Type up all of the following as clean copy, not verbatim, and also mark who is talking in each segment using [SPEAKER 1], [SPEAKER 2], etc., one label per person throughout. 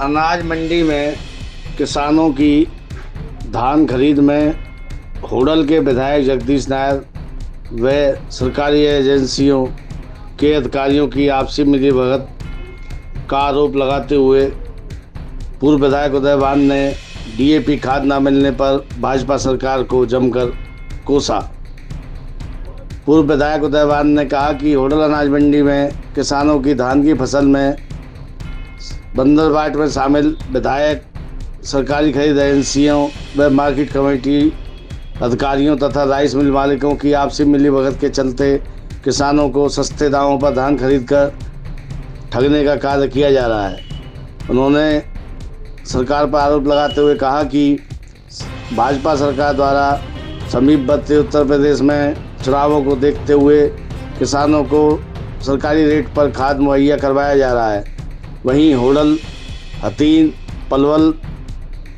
[SPEAKER 1] अनाज मंडी में किसानों की धान खरीद में होडल के विधायक जगदीश नायर व सरकारी एजेंसियों के अधिकारियों की आपसी मिलीभगत का आरोप लगाते हुए पूर्व विधायक उदयवान ने डीएपी खाद न मिलने पर भाजपा सरकार को जमकर कोसा। पूर्व विधायक उदयवान ने कहा कि होडल अनाज मंडी में किसानों की धान की फसल में बंदरबाट में शामिल विधायक, सरकारी खरीद एजेंसियों व मार्केट कमेटी अधिकारियों तथा राइस मिल मालिकों की आपसी मिलीभगत के चलते किसानों को सस्ते दामों पर धान खरीदकर ठगने का कार्य किया जा रहा है। उन्होंने सरकार पर आरोप लगाते हुए कहा कि भाजपा सरकार द्वारा समीपवर्ती उत्तर प्रदेश में चुनावों को देखते हुए किसानों को सरकारी रेट पर खाद मुहैया करवाया जा रहा है। वहीं होडल, हथीन, पलवल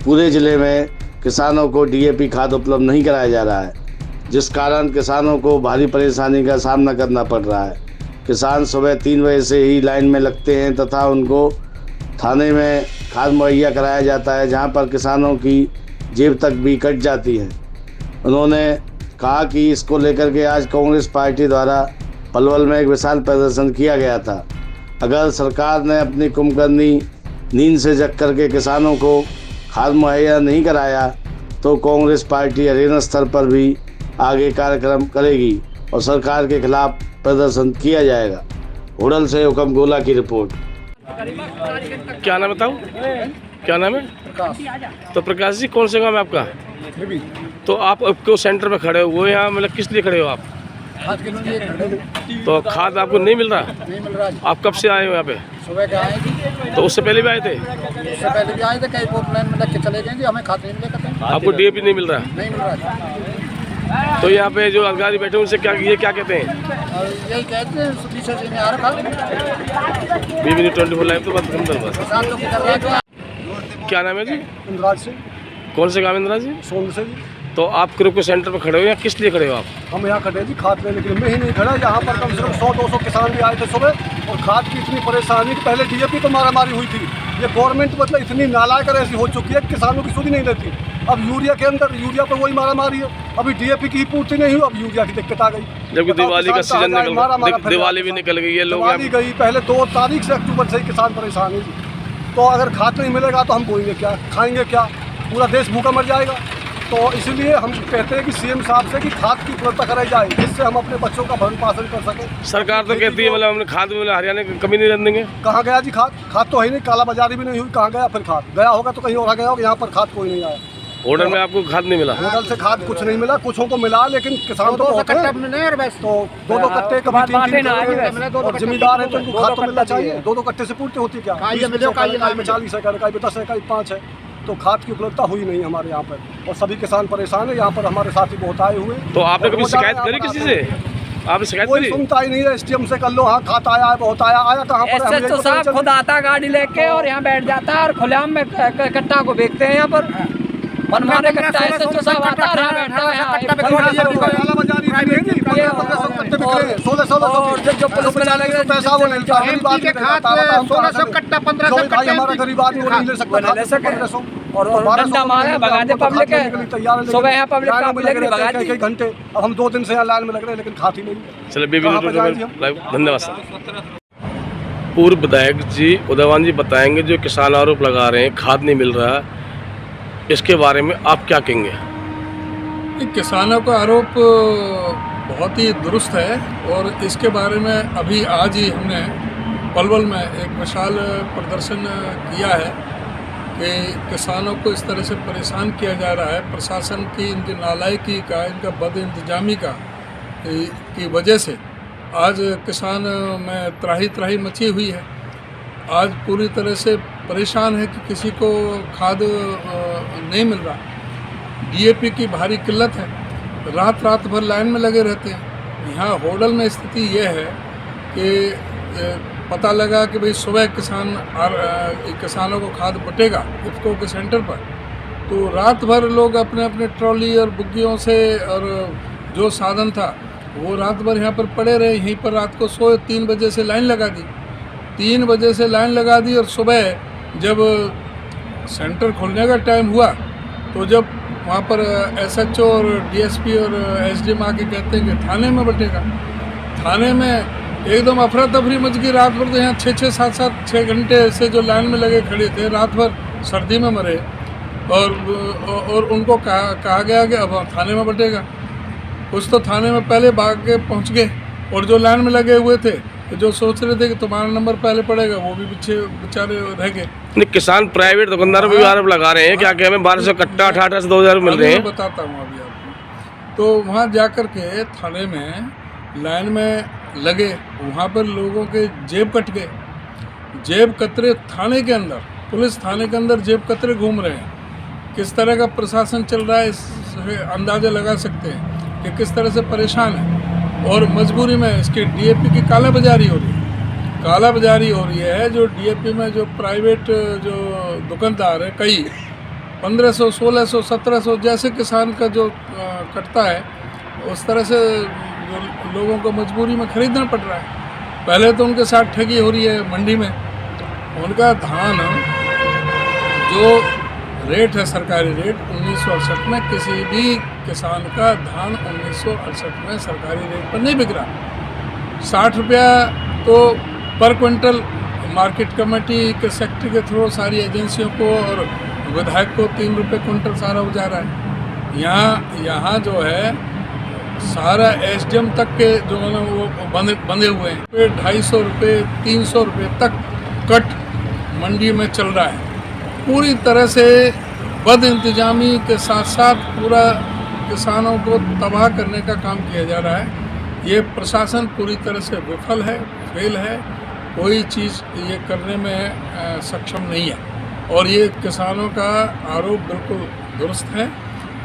[SPEAKER 1] पूरे ज़िले में किसानों को डीएपी खाद उपलब्ध नहीं कराया जा रहा है, जिस कारण किसानों को भारी परेशानी का सामना करना पड़ रहा है। किसान सुबह 3 बजे से ही लाइन में लगते हैं तथा उनको थाने में खाद मुहैया कराया जाता है, जहां पर किसानों की जेब तक भी कट जाती है। उन्होंने कहा कि इसको लेकर के आज कांग्रेस पार्टी द्वारा पलवल में एक विशाल प्रदर्शन किया गया था। अगर सरकार ने अपनी कुंभकर्णी नींद से जग करके किसानों को खाद मुहैया नहीं कराया तो कांग्रेस पार्टी हरियाणा स्तर पर भी आगे कार्यक्रम करेगी और सरकार के खिलाफ प्रदर्शन किया जाएगा। होडल से हुकम गोला की रिपोर्ट।
[SPEAKER 2] क्या नाम बताऊँ? क्या नाम है? प्रकाश। तो प्रकाश जी, कौन से गाँव है आपका? तो आप क्यों सेंटर में खड़े हो? यहाँ मतलब किस लिए खड़े हो आप?
[SPEAKER 3] खाद के लिए खड़े।
[SPEAKER 2] तो खाद आपको नहीं मिल रहा?
[SPEAKER 3] नहीं मिल रहा।
[SPEAKER 2] आप कब से आए हो यहाँ पे?
[SPEAKER 3] सुबह के आए थे।
[SPEAKER 2] तो उससे पहले भी आए थे?
[SPEAKER 3] उससे पहले भी आए थे, कई पोर्ट लाइन में लग के चले गए, हमें खाद नहीं मिलेगा।
[SPEAKER 2] आपको डीएपी नहीं मिल रहा?
[SPEAKER 3] नहीं मिल रहा।
[SPEAKER 2] तो यहाँ पे जो अधिकारी बैठे उनसे क्या कहते हैं?
[SPEAKER 3] और यही कहते हैं पीछे से नहीं आ रहा खाद।
[SPEAKER 2] बीबी 24 लाइव तो बात कम बस।
[SPEAKER 3] किसान लोग कर रहे हैं।
[SPEAKER 2] क्या नाम है जी?
[SPEAKER 3] इंद्राज सिंह।
[SPEAKER 2] कौन से गाँव इंद्राज जी?
[SPEAKER 3] सोन से जी।
[SPEAKER 2] तो आप ग्रुप के सेंटर पर खड़े हो या किस लिए खड़े हो आप?
[SPEAKER 3] हम यहाँ खड़े जी खाद लेने के लिए। मैं ही नहीं खड़ा, यहाँ पर कम से कम 100-200 किसान भी आए थे सुबह। और खाद की इतनी परेशानी कि पहले डीएपी तो मारामारी हुई थी। ये गवर्नमेंट मतलब इतनी नालायक ऐसी हो चुकी है कि किसानों की सुध नहीं लेती। अब यूरिया के अंदर यूरिया पर वही मारामारी है। अभी डीएपी की ही पूर्ति नहीं हुई, अब यूरिया की दिक्कत आ गई।
[SPEAKER 2] जबकि दिवाली का सीजन निकल, दिवाली भी निकल गई है। लोग
[SPEAKER 3] दिवाली गई, पहले 2 तारीख से अक्टूबर से ही किसान परेशान है। तो अगर खाद नहीं मिलेगा तो हम बोएंगे क्या, खाएंगे क्या? पूरा देश भूखा मर जाएगा। तो इसलिए हम कहते हैं कि सीएम साहब से कि खाद की उपलब्धता कराई जाए, जिससे हम अपने बच्चों का भरण पोषण कर सकें।
[SPEAKER 2] सरकार तो कहती है मतलब हमने खाद में हरियाणा की कमी नहीं रहने देंगे।
[SPEAKER 3] कहाँ गया जी खाद? खाद तो है नहीं, काला बाजारी भी नहीं हुई। कहाँ गया फिर खाद? गया होगा तो कहीं और गया होगा, यहाँ पर खाद कोई नहीं आया।
[SPEAKER 2] होडल में आपको खाद नहीं मिला? होडल
[SPEAKER 3] से खाद कुछ नहीं मिला, कुछों को मिला, लेकिन किसान तो बहुत है। तो 2-2 कट्टे, कभी 3-3 और जिम्मेदार है तो इनको खाद तो मिलना चाहिए। 2-2 कट्टे से पूर्ति होती क्या? 40 है, कहीं 10 है, कहीं 5 है। तो खाद की उपलब्धता हुई नहीं हमारे यहाँ पर, और सभी किसान परेशान है। यहाँ पर हमारे साथी बहुत आए हुए।
[SPEAKER 2] तो आपने कभी शिकायत करी किसी से? आपने शिकायत
[SPEAKER 3] कोई
[SPEAKER 2] करी?
[SPEAKER 3] सुनता ही नहीं है। एसडीएम से कर लो, हाँ खाद आया है, बहुत आया। आया कहाँ पर?
[SPEAKER 4] SHO साहब खुद आता गाड़ी लेके और यहाँ बैठ जाता है और खुलेआम में कट्टा को बेचते हैं। यहाँ पर मनमाने कट्टा SHO साहब आता है, बैठता है। जो पुलिस में लगे
[SPEAKER 3] पैसा वो मिलता है। 1600 कट्टा, 1500 कट्टा हमारा गरीब आदमी नहीं ले सकता,
[SPEAKER 4] ले सके। और डंडा मारे भगा दे पब्लिक है। सुबह यहाँ पब्लिक काबू लग रही, भगा दी।
[SPEAKER 3] 1 घंटे। अब हम 2 दिन से यहाँ लाइन में लग रहे हैं, लेकिन खाती नहीं।
[SPEAKER 2] चलिए बीबी धन्यवाद सर। पूर्व विधायक जी उदयवान जी बताएंगे जो किसान आरोप लगा रहे हैं खाद नहीं मिल रहा, इसके बारे में आप क्या कहेंगे?
[SPEAKER 5] किसानों का आरोप बहुत ही दुरुस्त है और इसके बारे में अभी आज ही हमने पलवल में एक विशाल प्रदर्शन किया है कि किसानों को इस तरह से परेशान किया जा रहा है प्रशासन की, इनकी नालायकी का, इनका बदइंतजामी का की वजह से आज किसान में त्राही मची हुई है। आज पूरी तरह से परेशान है कि किसी को खाद नहीं मिल रहा, डीएपी की भारी किल्लत है, रात भर लाइन में लगे रहते हैं। यहाँ होडल में स्थिति ये है कि पता लगा कि भाई सुबह किसानों को खाद बटेगा इफ्को के सेंटर पर, तो रात भर लोग अपने अपने ट्रॉली और बुग्गियों से और जो साधन था वो रात भर यहाँ पर पड़े रहे। यहीं पर रात को सोए, 3 बजे से लाइन लगा दी। 3 बजे से लाइन लगा दी और सुबह जब सेंटर खोलने का टाइम हुआ तो जब वहाँ पर SHO और DSP और SDM आके कहते हैं कि थाने में बटेगा, थाने में एकदम अफरा तफरी मच गई। रात भर तो यहाँ 6 घंटे से जो लाइन में लगे खड़े थे, रात भर सर्दी में मरे और उनको कहा गया कि अब थाने में बटेगा। कुछ तो थाने में पहले भाग के पहुँच गए और जो लाइन में लगे हुए थे, जो सोच रहे थे कि तुम्हारा नंबर पहले पड़ेगा, वो भी पीछे बेचारे रह गए।
[SPEAKER 2] नहीं, किसान प्राइवेट दुकानदारों पर भी आरोप लगा रहे हैं कि हमें 1200 कट्टा 18 से 2000 मिल रहे हैं।
[SPEAKER 5] मैं बताता हूँ अभी आपको। तो वहाँ जाकर के थाने में लाइन में लगे, वहाँ पर लोगों के जेब कट गए, जेब कतरे थाने के अंदर, पुलिस थाने के अंदर जेब कतरे घूम रहे हैं। किस तरह का प्रशासन चल रहा है इससे अंदाज़ा लगा सकते हैं कि किस तरह से परेशान है। और मजबूरी में इसके DAP की कालाबाजारी हो रही है, कालाबाजारी हो रही है। जो DAP में जो प्राइवेट जो दुकानदार है, कई 1500, 1600, 1700 जैसे किसान का जो कटता है, उस तरह से जो लोगों को मजबूरी में खरीदना पड़ रहा है। पहले तो उनके साथ ठगी हो रही है मंडी में। उनका धान जो रेट है, सरकारी रेट 1968 में, किसी भी किसान का धान 1968 में सरकारी रेट पर नहीं बिक रहा। 60 रुपया तो पर क्विंटल मार्केट कमेटी के सेक्रेटरी के थ्रू सारी एजेंसियों को और विधायक को 3 रुपये क्विंटल सारा हो जा रहा है। यहाँ जो है सारा SDM तक के जो है ना वो बंधे हुए हैं। 250 रुपये 300 रुपये तक कट मंडी में चल रहा है। पूरी तरह से बद इंतजामी के साथ साथ पूरा किसानों को तबाह करने का काम किया जा रहा है। ये प्रशासन पूरी तरह से विफल है, फेल है, कोई चीज़ ये करने में सक्षम नहीं है। और ये किसानों का आरोप बिल्कुल दुरुस्त है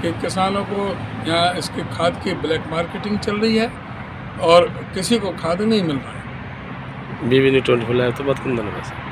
[SPEAKER 5] कि किसानों को यहाँ इसके खाद की ब्लैक मार्केटिंग चल रही है और किसी को खाद नहीं मिल रहा है।
[SPEAKER 2] BB News 24 लाइव तो बात करना।